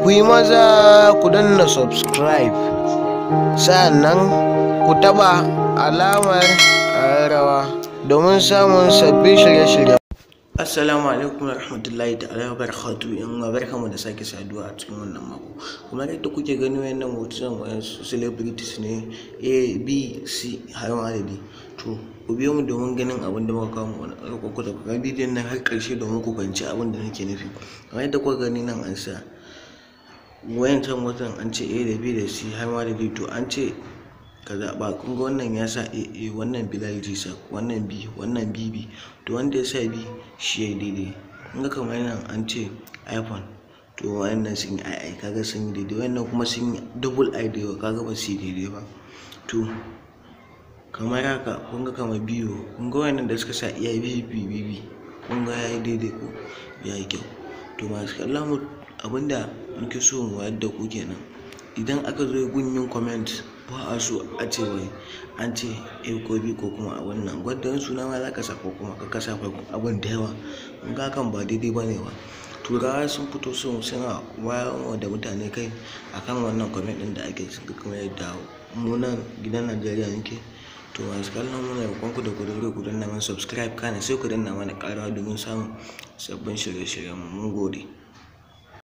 ku yi maza ku danna subscribe, sa'annan ku taba alamar rawa domin samun sabbin shirye-shirye. Assalamu alaikum warahmatullahi ta'ala barakatuh. In barkamu da sake saduwa a cikin wannan mako. Kuma yadda kuke gani wayannan hotunan wayansu celebrities ne A, B, C har ma da D. To ku biyo mu domin ganin abin da muka kawo mu ku da kuma bidiyon nan har ƙarshe domin ku fahimci abin da nake nufi. Kamar yadda kuka gani nan an sa wayancan hotunan an ce A da B da C har ma da D. To an ce ka zaɓa, kun ga wannan ya sa A, wannan Beelalgy sa, wannan B, wannan BB. To wanda ya sa B shi ya daidai. Kun ga kamar nan an ce iPhone, to wayannan sun yi II, kaga sun yi daidai. Wayannan kuma sun yi double I da yawa, kaga ba su yi daidai ba. To kamar haka kun ga kamar biyu, kun ga wayannan da suka sa iya BB, kun ga ya yi daidai ko ya yi kyau. To masu kallon mu, abinda muke so mu wayar da ku kenan. Idan aka zo gun yin comment ba a so a ce wai an ce A ko B ko kuma a wannan gwadon suna ma za ka sa ko kuma ka kasa abin da yawa. In ga kan ba daidai ba ne ba. Turawa sun fito suna wayar da mutane kai akan wannan comment din da ake kuma yadda mu nan gidan Najeriya nake. To masu kallon mu ne ku da ku danna mana subscribe, kana sai ku danna mana ƙarawa domin samun sabbin shirye-shiryen mu. Mun gode.